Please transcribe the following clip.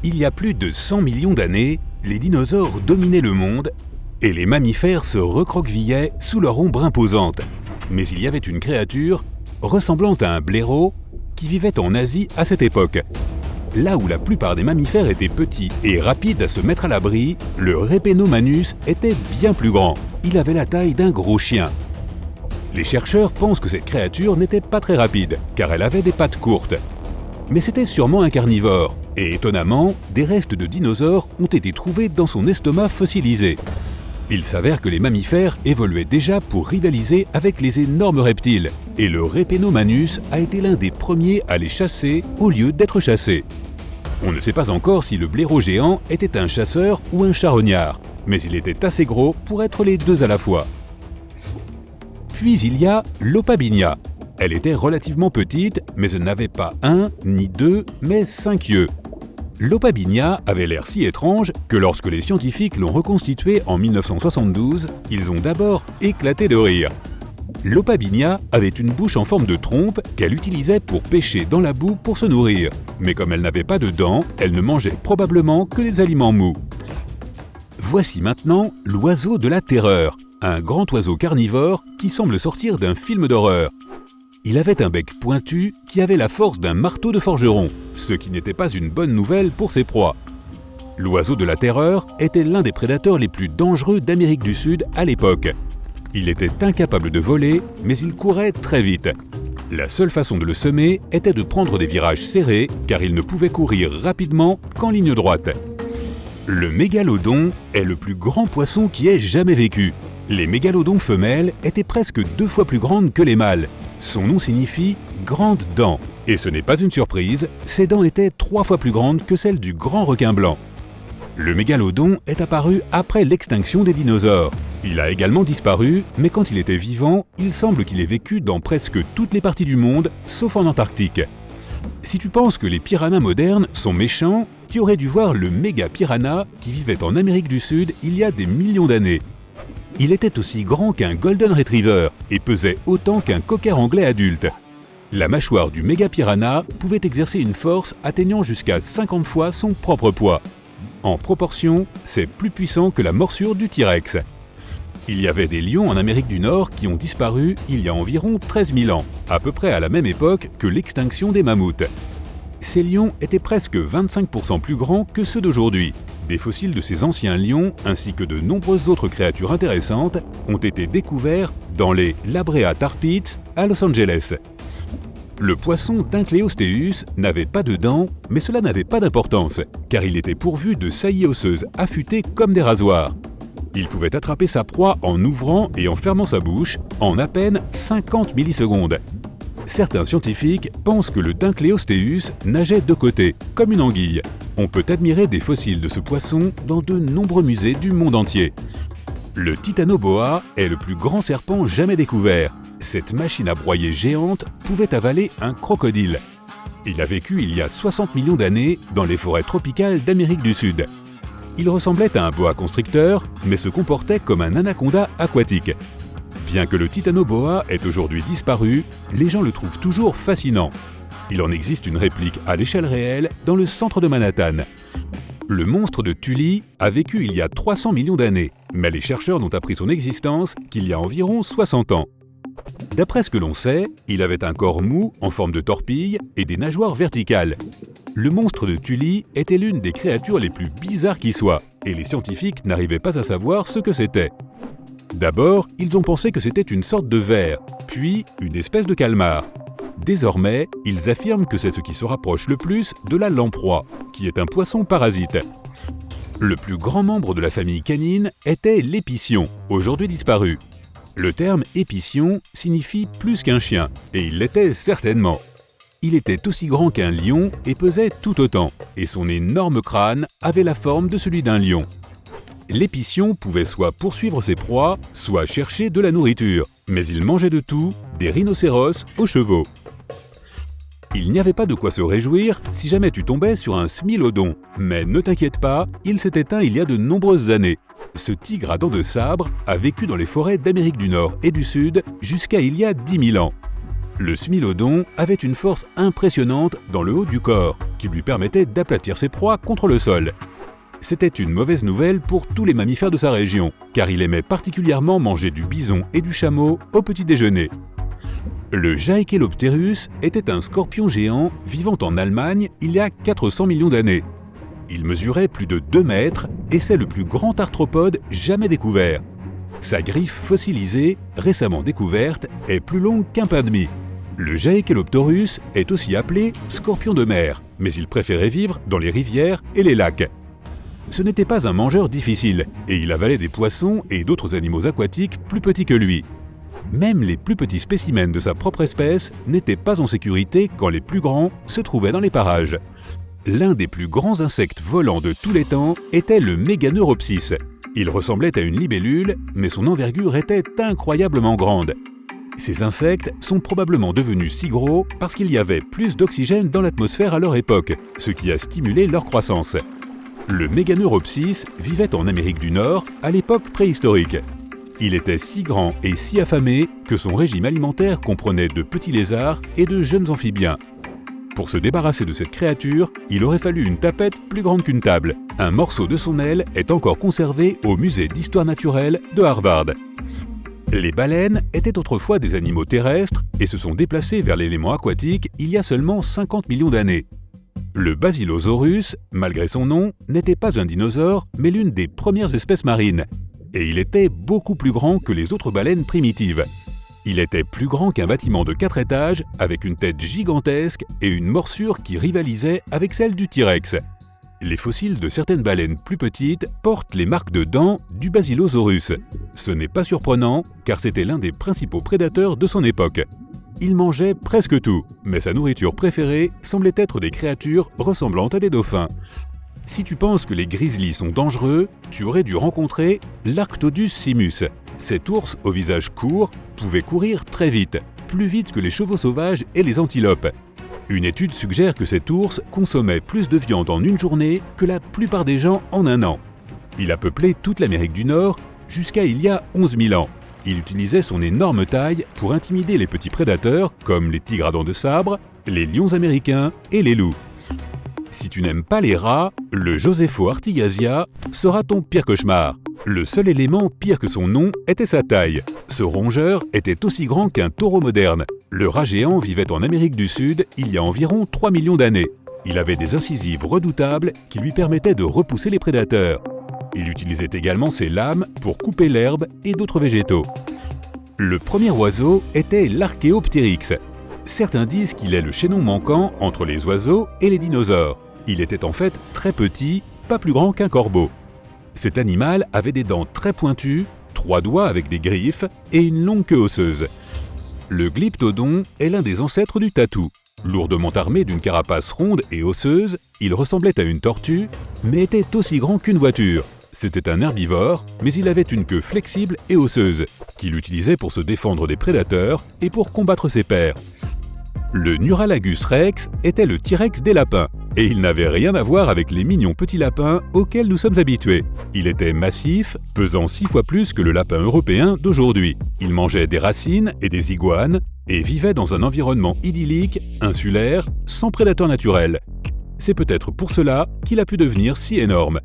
Il y a plus de 100 millions d'années, les dinosaures dominaient le monde et les mammifères se recroquevillaient sous leur ombre imposante. Mais il y avait une créature ressemblant à un blaireau qui vivait en Asie à cette époque. Là où la plupart des mammifères étaient petits et rapides à se mettre à l'abri, le Répénomanus était bien plus grand. Il avait la taille d'un gros chien. Les chercheurs pensent que cette créature n'était pas très rapide, car elle avait des pattes courtes. Mais c'était sûrement un carnivore, et étonnamment, des restes de dinosaures ont été trouvés dans son estomac fossilisé. Il s'avère que les mammifères évoluaient déjà pour rivaliser avec les énormes reptiles, et le Répénomanus a été l'un des premiers à les chasser au lieu d'être chassé. On ne sait pas encore si le blaireau géant était un chasseur ou un charognard, mais il était assez gros pour être les deux à la fois. Puis il y a l'Opabinia. Elle était relativement petite, mais elle n'avait pas un ni deux, mais 5 yeux. L'Opabinia avait l'air si étrange que lorsque les scientifiques l'ont reconstituée en 1972, ils ont d'abord éclaté de rire. L'Opabinia avait une bouche en forme de trompe qu'elle utilisait pour pêcher dans la boue pour se nourrir. Mais comme elle n'avait pas de dents, elle ne mangeait probablement que des aliments mous. Voici maintenant l'oiseau de la terreur, un grand oiseau carnivore qui semble sortir d'un film d'horreur. Il avait un bec pointu qui avait la force d'un marteau de forgeron, ce qui n'était pas une bonne nouvelle pour ses proies. L'oiseau de la terreur était l'un des prédateurs les plus dangereux d'Amérique du Sud à l'époque. Il était incapable de voler, mais il courait très vite. La seule façon de le semer était de prendre des virages serrés, car il ne pouvait courir rapidement qu'en ligne droite. Le mégalodon est le plus grand poisson qui ait jamais vécu. Les mégalodons femelles étaient presque 2 fois plus grandes que les mâles. Son nom signifie « grande dent ». Et ce n'est pas une surprise, ses dents étaient 3 fois plus grandes que celles du grand requin blanc. Le mégalodon est apparu après l'extinction des dinosaures. Il a également disparu, mais quand il était vivant, il semble qu'il ait vécu dans presque toutes les parties du monde, sauf en Antarctique. Si tu penses que les piranhas modernes sont méchants, tu aurais dû voir le méga piranha qui vivait en Amérique du Sud il y a des millions d'années. Il était aussi grand qu'un golden retriever et pesait autant qu'un cocker anglais adulte. La mâchoire du méga piranha pouvait exercer une force atteignant jusqu'à 50 fois son propre poids. En proportion, c'est plus puissant que la morsure du T-Rex. Il y avait des lions en Amérique du Nord qui ont disparu il y a environ 13 000 ans, à peu près à la même époque que l'extinction des mammouths. Ces lions étaient presque 25% plus grands que ceux d'aujourd'hui. Des fossiles de ces anciens lions, ainsi que de nombreuses autres créatures intéressantes, ont été découverts dans les La Brea Tar Pits à Los Angeles. Le poisson Tyncleosteus n'avait pas de dents, mais cela n'avait pas d'importance, car il était pourvu de saillies osseuses affûtées comme des rasoirs. Il pouvait attraper sa proie en ouvrant et en fermant sa bouche en à peine 50 millisecondes. Certains scientifiques pensent que le Tyncleosteus nageait de côté, comme une anguille. On peut admirer des fossiles de ce poisson dans de nombreux musées du monde entier. Le Titanoboa est le plus grand serpent jamais découvert. Cette machine à broyer géante pouvait avaler un crocodile. Il a vécu il y a 60 millions d'années dans les forêts tropicales d'Amérique du Sud. Il ressemblait à un boa constricteur, mais se comportait comme un anaconda aquatique. Bien que le Titanoboa ait aujourd'hui disparu, les gens le trouvent toujours fascinant. Il en existe une réplique à l'échelle réelle dans le centre de Manhattan. Le monstre de Tully a vécu il y a 300 millions d'années, mais les chercheurs n'ont appris son existence qu'il y a environ 60 ans. D'après ce que l'on sait, il avait un corps mou en forme de torpille et des nageoires verticales. Le monstre de Tully était l'une des créatures les plus bizarres qui soient, et les scientifiques n'arrivaient pas à savoir ce que c'était. D'abord, ils ont pensé que c'était une sorte de ver, puis une espèce de calmar. Désormais, ils affirment que c'est ce qui se rapproche le plus de la lamproie, qui est un poisson parasite. Le plus grand membre de la famille canine était l'épicion, aujourd'hui disparu. Le terme épicion signifie plus qu'un chien, et il l'était certainement. Il était aussi grand qu'un lion et pesait tout autant, et son énorme crâne avait la forme de celui d'un lion. L'épicion pouvait soit poursuivre ses proies, soit chercher de la nourriture, mais il mangeait de tout, des rhinocéros aux chevaux. Il n'y avait pas de quoi se réjouir si jamais tu tombais sur un smilodon, mais ne t'inquiète pas, il s'est éteint il y a de nombreuses années. Ce tigre à dents de sabre a vécu dans les forêts d'Amérique du Nord et du Sud jusqu'à il y a 10 000 ans. Le smilodon avait une force impressionnante dans le haut du corps. qui lui permettait d'aplatir ses proies contre le sol. C'était une mauvaise nouvelle pour tous les mammifères de sa région, car il aimait particulièrement manger du bison et du chameau au petit déjeuner. Le Jaekelopterus était un scorpion géant vivant en Allemagne il y a 400 millions d'années. Il mesurait plus de 2 mètres et c'est le plus grand arthropode jamais découvert. Sa griffe fossilisée, récemment découverte, est plus longue qu'un pain de mie. Le Jaekelopterus est aussi appelé scorpion de mer, mais il préférait vivre dans les rivières et les lacs. Ce n'était pas un mangeur difficile, et il avalait des poissons et d'autres animaux aquatiques plus petits que lui. Même les plus petits spécimens de sa propre espèce n'étaient pas en sécurité quand les plus grands se trouvaient dans les parages. L'un des plus grands insectes volants de tous les temps était le Meganeuropsis. Il ressemblait à une libellule, mais son envergure était incroyablement grande. Ces insectes sont probablement devenus si gros parce qu'il y avait plus d'oxygène dans l'atmosphère à leur époque, ce qui a stimulé leur croissance. Le Meganeuropsis vivait en Amérique du Nord à l'époque préhistorique. Il était si grand et si affamé que son régime alimentaire comprenait de petits lézards et de jeunes amphibiens. Pour se débarrasser de cette créature, il aurait fallu une tapette plus grande qu'une table. Un morceau de son aile est encore conservé au musée d'histoire naturelle de Harvard. Les baleines étaient autrefois des animaux terrestres et se sont déplacés vers l'élément aquatique il y a seulement 50 millions d'années. Le Basilosaurus, malgré son nom, n'était pas un dinosaure, mais l'une des premières espèces marines. Et il était beaucoup plus grand que les autres baleines primitives. Il était plus grand qu'un bâtiment de 4 étages, avec une tête gigantesque et une morsure qui rivalisait avec celle du T-Rex. Les fossiles de certaines baleines plus petites portent les marques de dents du Basilosaurus. Ce n'est pas surprenant, car c'était l'un des principaux prédateurs de son époque. Il mangeait presque tout, mais sa nourriture préférée semblait être des créatures ressemblant à des dauphins. Si tu penses que les grizzlies sont dangereux, tu aurais dû rencontrer l'Arctodus simus. Cet ours au visage court pouvait courir très vite, plus vite que les chevaux sauvages et les antilopes. Une étude suggère que cet ours consommait plus de viande en une journée que la plupart des gens en un an. Il a peuplé toute l'Amérique du Nord jusqu'à il y a 11 000 ans. Il utilisait son énorme taille pour intimider les petits prédateurs comme les tigres à dents de sabre, les lions américains et les loups. Si tu n'aimes pas les rats, le Josepho artigasia sera ton pire cauchemar. Le seul élément pire que son nom était sa taille. Ce rongeur était aussi grand qu'un taureau moderne. Le rat géant vivait en Amérique du Sud il y a environ 3 millions d'années. Il avait des incisives redoutables qui lui permettaient de repousser les prédateurs. Il utilisait également ses lames pour couper l'herbe et d'autres végétaux. Le premier oiseau était l'Archéoptérix. Certains disent qu'il est le chaînon manquant entre les oiseaux et les dinosaures. Il était en fait très petit, pas plus grand qu'un corbeau. Cet animal avait des dents très pointues, 3 doigts avec des griffes et une longue queue osseuse. Le Glyptodon est l'un des ancêtres du tatou. Lourdement armé d'une carapace ronde et osseuse, il ressemblait à une tortue, mais était aussi grand qu'une voiture. C'était un herbivore, mais il avait une queue flexible et osseuse, qu'il utilisait pour se défendre des prédateurs et pour combattre ses pairs. Le Nuralagus rex était le T-Rex des lapins, et il n'avait rien à voir avec les mignons petits lapins auxquels nous sommes habitués. Il était massif, pesant 6 fois plus que le lapin européen d'aujourd'hui. Il mangeait des racines et des iguanes, et vivait dans un environnement idyllique, insulaire, sans prédateurs naturels. C'est peut-être pour cela qu'il a pu devenir si énorme.